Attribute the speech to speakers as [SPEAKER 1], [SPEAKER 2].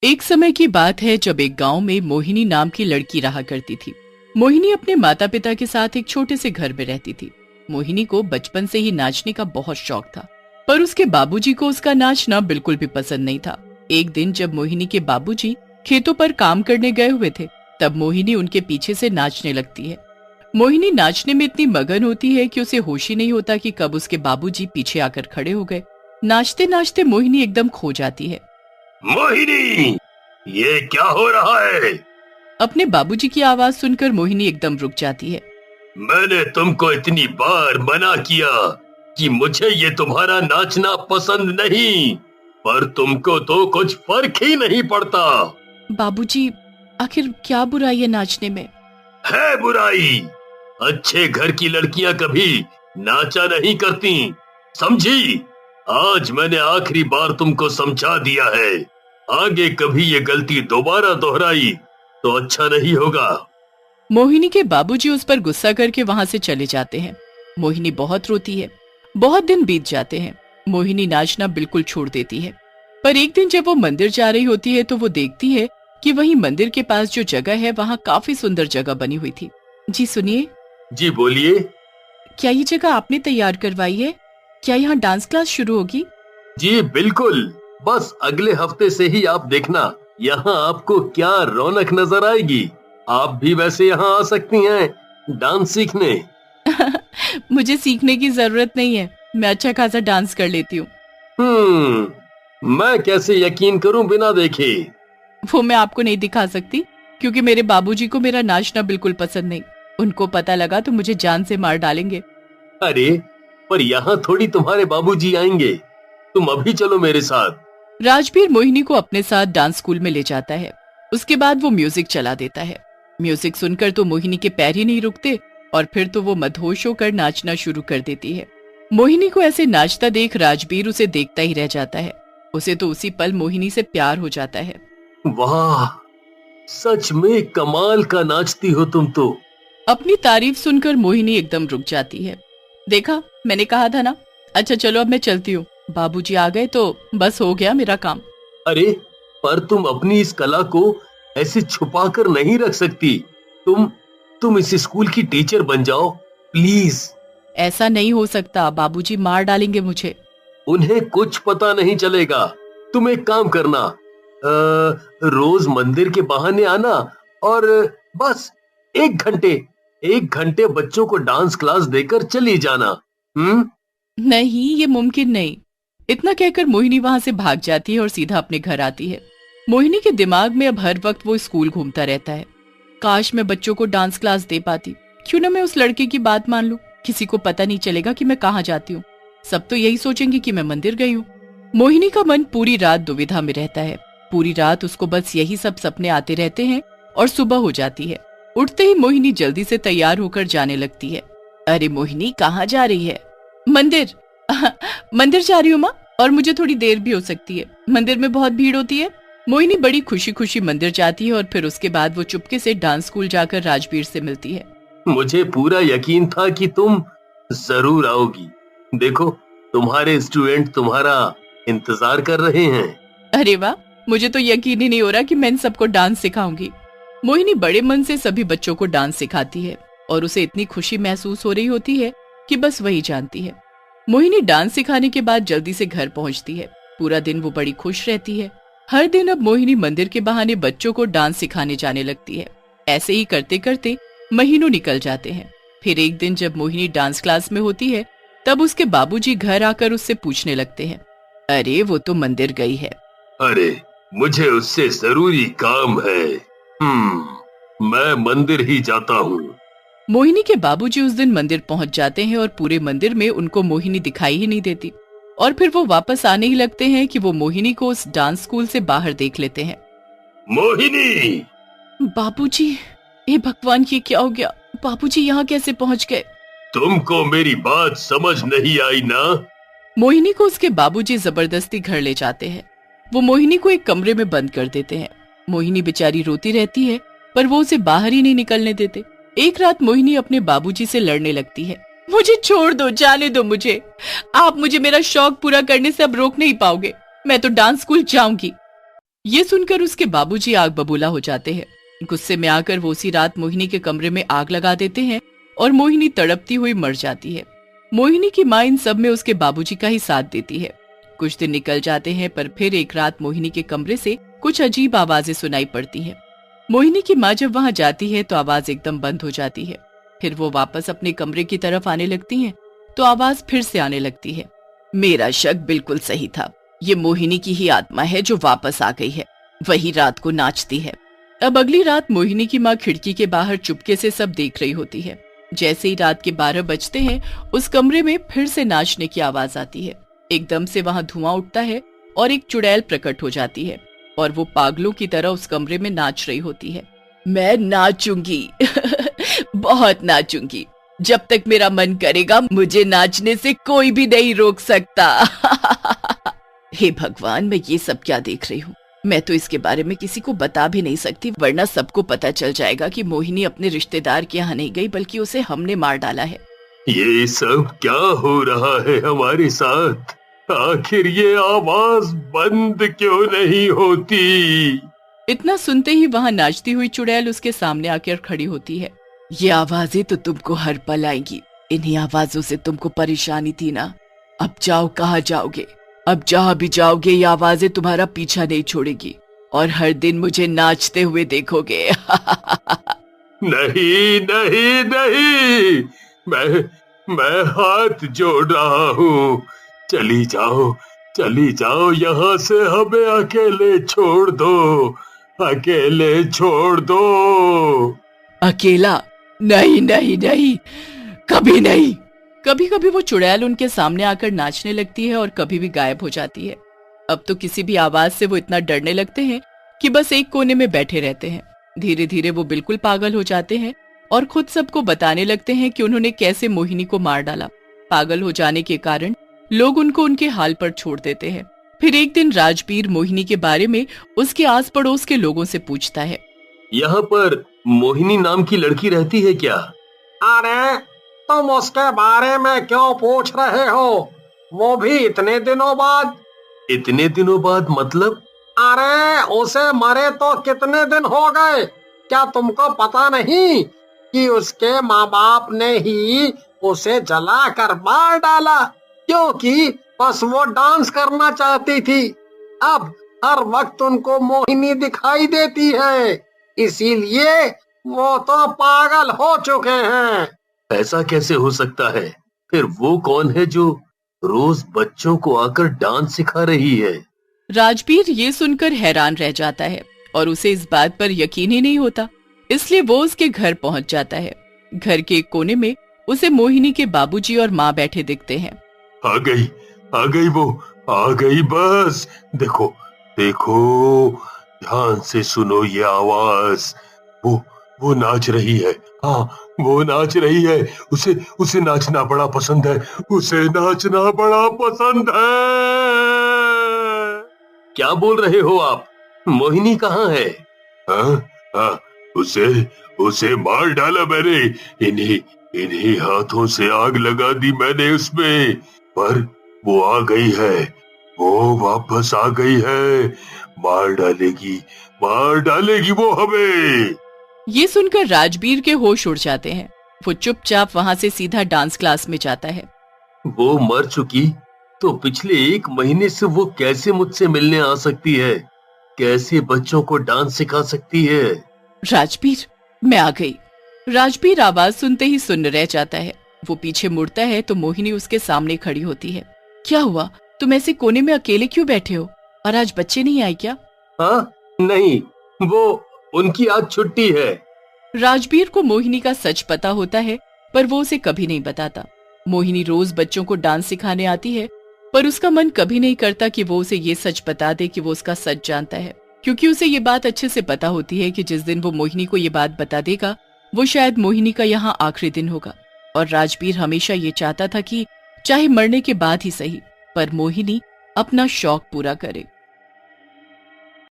[SPEAKER 1] एक समय की बात है जब एक गांव में मोहिनी नाम की लड़की रहा करती थी। मोहिनी अपने माता पिता के साथ एक छोटे से घर में रहती थी। मोहिनी को बचपन से ही नाचने का बहुत शौक था, पर उसके बाबूजी को उसका नाचना बिल्कुल भी पसंद नहीं था। एक दिन जब मोहिनी के बाबूजी खेतों पर काम करने गए हुए थे, तब मोहिनी उनके पीछे से नाचने लगती है। मोहिनी नाचने में इतनी मगन होती है कि उसे होश ही नहीं होता कि कब उसके बाबूजी पीछे आकर खड़े हो गए। नाचते नाचते मोहिनी एकदम खो जाती है।
[SPEAKER 2] मोहिनी, ये क्या हो रहा है?
[SPEAKER 1] अपने बाबूजी की आवाज सुनकर मोहिनी एकदम रुक जाती है।
[SPEAKER 2] मैंने तुमको इतनी बार मना किया कि मुझे ये तुम्हारा नाचना पसंद नहीं, पर तुमको तो कुछ फर्क ही नहीं पड़ता।
[SPEAKER 1] बाबूजी, आखिर क्या बुराई है नाचने में?
[SPEAKER 2] है बुराई। अच्छे घर की लड़कियां कभी नाचा नहीं करती, समझी? आज मैंने आखिरी बार तुमको समझा दिया है। आगे कभी ये गलती दोबारा दोहराई तो अच्छा नहीं होगा।
[SPEAKER 1] मोहिनी के बाबूजी उस पर गुस्सा करके वहां से चले जाते हैं। मोहिनी बहुत रोती है। बहुत दिन बीत जाते हैं। मोहिनी नाचना बिल्कुल छोड़ देती है। पर एक दिन जब वो मंदिर जा रही होती है तो वो देखती है कि वहीं मंदिर के पास जो जगह है वहाँ काफी सुंदर जगह बनी हुई थी। जी सुनिए।
[SPEAKER 2] जी बोलिए।
[SPEAKER 1] क्या ये जगह आपने तैयार करवाई है? क्या यहाँ डांस क्लास शुरू होगी?
[SPEAKER 2] जी बिल्कुल, बस अगले हफ्ते से ही आप देखना, यहाँ आपको क्या रौनक नजर आएगी। आप भी वैसे यहाँ आ सकती हैं डांस सीखने।
[SPEAKER 1] मुझे सीखने की जरूरत नहीं है, मैं अच्छा खासा डांस कर लेती हूँ।
[SPEAKER 2] मैं कैसे यकीन करूँ बिना देखे?
[SPEAKER 1] वो मैं आपको नहीं दिखा सकती, क्योंकि मेरे बाबूजी को मेरा नाचना बिल्कुल पसंद नहीं। उनको पता लगा तो मुझे जान से मार डालेंगे।
[SPEAKER 2] अरे, पर यहाँ थोड़ी तुम्हारे बाबूजी आएंगे, तुम अभी चलो मेरे साथ।
[SPEAKER 1] राजबीर मोहिनी को अपने साथ डांस स्कूल में ले जाता है। उसके बाद वो म्यूजिक चला देता है। म्यूजिक सुनकर तो मोहिनी के पैर ही नहीं रुकते और फिर तो वो मदहोश होकर नाचना शुरू कर देती है। मोहिनी को ऐसे नाचता देख राजबीर उसे देखता ही रह जाता है। उसे तो उसी पल मोहिनी से प्यार हो जाता है।
[SPEAKER 2] वाह, सच में कमाल का नाचती हो तुम तो।
[SPEAKER 1] अपनी तारीफ सुनकर मोहिनी एकदम रुक जाती है। देखा, मैंने कहा था ना। अच्छा चलो अब मैं चलती हूँ, बाबूजी आ गए तो बस हो गया मेरा काम।
[SPEAKER 2] अरे, पर तुम अपनी इस कला को ऐसे छुपा कर नहीं रख सकती। तुम इस स्कूल की टीचर बन जाओ प्लीज।
[SPEAKER 1] ऐसा नहीं हो सकता, बाबूजी मार डालेंगे मुझे।
[SPEAKER 2] उन्हें कुछ पता नहीं चलेगा। तुम एक काम करना, रोज मंदिर के बहाने आना और बस एक घंटे बच्चों को डांस क्लास देकर चली जाना।
[SPEAKER 1] नहीं, ये मुमकिन नहीं। इतना कहकर मोहिनी वहां से भाग जाती है और सीधा अपने घर आती है। मोहिनी के दिमाग में अब हर वक्त वो स्कूल घूमता रहता है। काश मैं बच्चों को डांस क्लास दे पाती। क्यों ना मैं उस लड़के की बात मान लूं, किसी को पता नहीं चलेगा कि मैं कहाँ जाती हूँ। सब तो यही सोचेंगे कि मैं मंदिर गई हूँ। मोहिनी का मन पूरी रात दुविधा में रहता है। पूरी रात उसको बस यही सब सपने आते रहते हैं और सुबह हो जाती है। उठते ही मोहिनी जल्दी से तैयार होकर जाने लगती है। अरे मोहिनी, कहाँ जा रही है? मंदिर। मंदिर जा रही हूँ माँ, और मुझे थोड़ी देर भी हो सकती है। मंदिर में बहुत भीड़ होती है। मोहिनी बड़ी खुशी खुशी मंदिर जाती है और फिर उसके बाद वो चुपके से डांस स्कूल जाकर राजबीर से मिलती है।
[SPEAKER 2] मुझे पूरा यकीन था कि तुम जरूर आओगी। देखो, तुम्हारे स्टूडेंट तुम्हारा इंतजार कर रहे हैं।
[SPEAKER 1] अरे वाह, मुझे तो यकीन ही नहीं हो रहा कि मैं इन सबको डांस सिखाऊंगी। मोहिनी बड़े मन से सभी बच्चों को डांस सिखाती है और उसे इतनी खुशी महसूस हो रही होती है कि बस वही जानती है। मोहिनी डांस सिखाने के बाद जल्दी से घर पहुंचती है। पूरा दिन वो बड़ी खुश रहती है। हर दिन अब मोहिनी मंदिर के बहाने बच्चों को डांस सिखाने जाने लगती है। ऐसे ही करते करते महीनों निकल जाते हैं। फिर एक दिन जब मोहिनी डांस क्लास में होती है, तब उसके बाबूजी घर आकर उससे पूछने लगते हैं, अरे वो तो मंदिर गई है।
[SPEAKER 2] अरे, मुझे उससे जरूरी काम है। मैं मंदिर ही जाता हूँ।
[SPEAKER 1] मोहिनी के बाबूजी उस दिन मंदिर पहुंच जाते हैं और पूरे मंदिर में उनको मोहिनी दिखाई ही नहीं देती। और फिर वो वापस आने ही लगते हैं कि वो मोहिनी को उस डांस स्कूल से बाहर देख लेते हैं।
[SPEAKER 2] मोहिनी!
[SPEAKER 1] बाबूजी, हे भगवान, ये क्या हो गया? बाबूजी यहाँ कैसे पहुँच गए?
[SPEAKER 2] तुमको मेरी बात समझ नहीं आई ना?
[SPEAKER 1] मोहिनी को उसके बाबूजी जबरदस्ती घर ले जाते हैं। वो मोहिनी को एक कमरे में बंद कर देते हैं। मोहिनी बेचारी रोती रहती है, पर वो उसे बाहर ही नहीं निकलने देते। एक रात मोहिनी अपने बाबूजी से लड़ने लगती है, मुझे छोड़ दो, जाने दो मुझे। आप मुझे मेरा शौक पूरा करने से अब रोक नहीं पाओगे। मैं तो डांस स्कूल जाऊंगी। ये सुनकर उसके बाबूजी आग बबूला हो जाते हैं। गुस्से में आकर वो उसी रात मोहिनी के कमरे में आग लगा देते हैं और मोहिनी तड़पती हुई मर जाती है। मोहिनी की माँ इन सब में उसके बाबूजी का ही साथ देती है। कुछ दिन निकल जाते हैं, पर फिर एक रात मोहिनी के कमरे से कुछ अजीब आवाजें सुनाई पड़ती हैं। मोहिनी की माँ जब वहां जाती है तो आवाज एकदम बंद हो जाती है। फिर वो वापस अपने कमरे की तरफ आने लगती हैं तो आवाज फिर से आने लगती है। मेरा शक बिल्कुल सही था, ये मोहिनी की ही आत्मा है जो वापस आ गई है, वही रात को नाचती है। अब अगली रात मोहिनी की माँ खिड़की के बाहर चुपके से सब देख रही होती है। जैसे ही रात के 12 बजते हैं, उस कमरे में फिर से नाचने की आवाज आती है। एकदम से वहां धुआं उठता है और एक चुड़ैल प्रकट हो जाती है और वो पागलों की तरह उस कमरे में नाच रही होती है। मैं नाचूंगी बहुत नाचूंगी, जब तक मेरा मन करेगा मुझे नाचने से कोई भी नहीं रोक सकता। हे भगवान, मैं ये सब क्या देख रही हूँ। मैं तो इसके बारे में किसी को बता भी नहीं सकती, वरना सबको पता चल जाएगा कि मोहिनी अपने रिश्तेदार के यहाँ नहीं गई, बल्कि उसे हमने मार डाला है।
[SPEAKER 2] ये सब क्या हो रहा है हमारे साथ? आखिर ये आवाज बंद क्यों नहीं होती?
[SPEAKER 1] इतना सुनते ही वहाँ नाचती हुई चुड़ैल उसके सामने आकर खड़ी होती है। ये आवाजें तो तुमको हर पल आएंगी, इन्हीं आवाजों से तुमको परेशानी थी ना। अब जाओ, कहाँ जाओगे? अब जहाँ भी जाओगे ये आवाजें तुम्हारा पीछा नहीं छोड़ेगी और हर दिन मुझे नाचते हुए देखोगे।
[SPEAKER 2] नहीं नहीं नहीं, मैं हाथ जोड़ रहा हूँ, चली जाओ यहाँ से, हमें अकेले छोड़ दो, अकेले छोड़ दो।
[SPEAKER 1] अकेला? नहीं नहीं नहीं, कभी नहीं। कभी कभी वो चुड़ैल उनके सामने आकर नाचने लगती है और कभी भी गायब हो जाती है। अब तो किसी भी आवाज से वो इतना डरने लगते हैं कि बस एक कोने में बैठे रहते हैं। धीरे धीरे वो बिल्कुल पागल हो जाते हैं और खुद सबको बताने लगते हैं कि उन्होंने कैसे मोहिनी को मार डाला। पागल हो जाने के कारण लोग उनको उनके हाल पर छोड़ देते हैं। फिर एक दिन राजबीर मोहिनी के बारे में उसके आस पड़ोस के लोगों से पूछता है,
[SPEAKER 2] यहाँ पर मोहिनी नाम की लड़की रहती है क्या?
[SPEAKER 3] अरे तुम उसके बारे में क्यों पूछ रहे हो? वो भी इतने दिनों बाद।
[SPEAKER 2] इतने दिनों बाद मतलब?
[SPEAKER 3] अरे उसे मरे तो कितने दिन हो गए, क्या तुमको पता नहीं कि उसके माँ बाप ने ही उसे जला कर मार डाला, क्योंकि बस वो डांस करना चाहती थी। अब हर वक्त उनको मोहिनी दिखाई देती है, इसीलिए वो तो पागल हो चुके हैं।
[SPEAKER 2] ऐसा कैसे हो सकता है? फिर वो कौन है जो रोज बच्चों को आकर डांस सिखा रही है?
[SPEAKER 1] राजबीर ये सुनकर हैरान रह जाता है और उसे इस बात पर यकीन ही नहीं होता, इसलिए वो उसके घर पहुंच जाता है। घर के एक कोने में उसे मोहिनी के बाबूजी और माँ बैठे दिखते हैं।
[SPEAKER 2] आ गई वो, आ गई बस। देखो ध्यान से सुनो ये आवाज। वो नाच रही है। हाँ, वो नाच रही है। उसे नाचना बड़ा पसंद है, उसे नाचना बड़ा पसंद है। क्या बोल रहे हो आप? मोहिनी कहाँ है? हाँ, उसे मार डाला मैंने। इन्हीं हाथों से आग लगा दी मैंने उसमें, पर वो आ गई है, वो वापस आ गई है। मार डालेगी वो हमें।
[SPEAKER 1] ये सुनकर राजबीर के होश उड़ जाते हैं। वो चुपचाप वहाँ से सीधा डांस क्लास में जाता है।
[SPEAKER 2] वो मर चुकी तो पिछले 1 महीने से वो कैसे मुझसे मिलने आ सकती है? कैसे बच्चों को डांस सिखा सकती है?
[SPEAKER 1] राजबीर, मैं आ गई। राजबीर आवाज सुनते ही सुन्न रह जाता है। वो पीछे मुड़ता है तो मोहिनी उसके सामने खड़ी होती है। क्या हुआ? तुम ऐसे कोने में अकेले क्यों बैठे हो? और आज बच्चे नहीं आए क्या?
[SPEAKER 2] हाँ, नहीं, वो उनकी आज छुट्टी है।
[SPEAKER 1] राजबीर को मोहिनी का सच पता होता है, पर वो उसे कभी नहीं बताता। मोहिनी रोज बच्चों को डांस सिखाने आती है, पर उसका मन कभी नहीं करता कि वो उसे ये सच बता दे कि वो उसका सच जानता है, क्योंकि उसे ये बात अच्छे से पता होती है कि जिस दिन वो मोहिनी को ये बात बता देगा, वो शायद मोहिनी का यहाँ आखिरी दिन होगा। और राजबीर हमेशा ये चाहता था कि चाहे मरने के बाद ही सही, पर मोहिनी अपना शौक पूरा करे।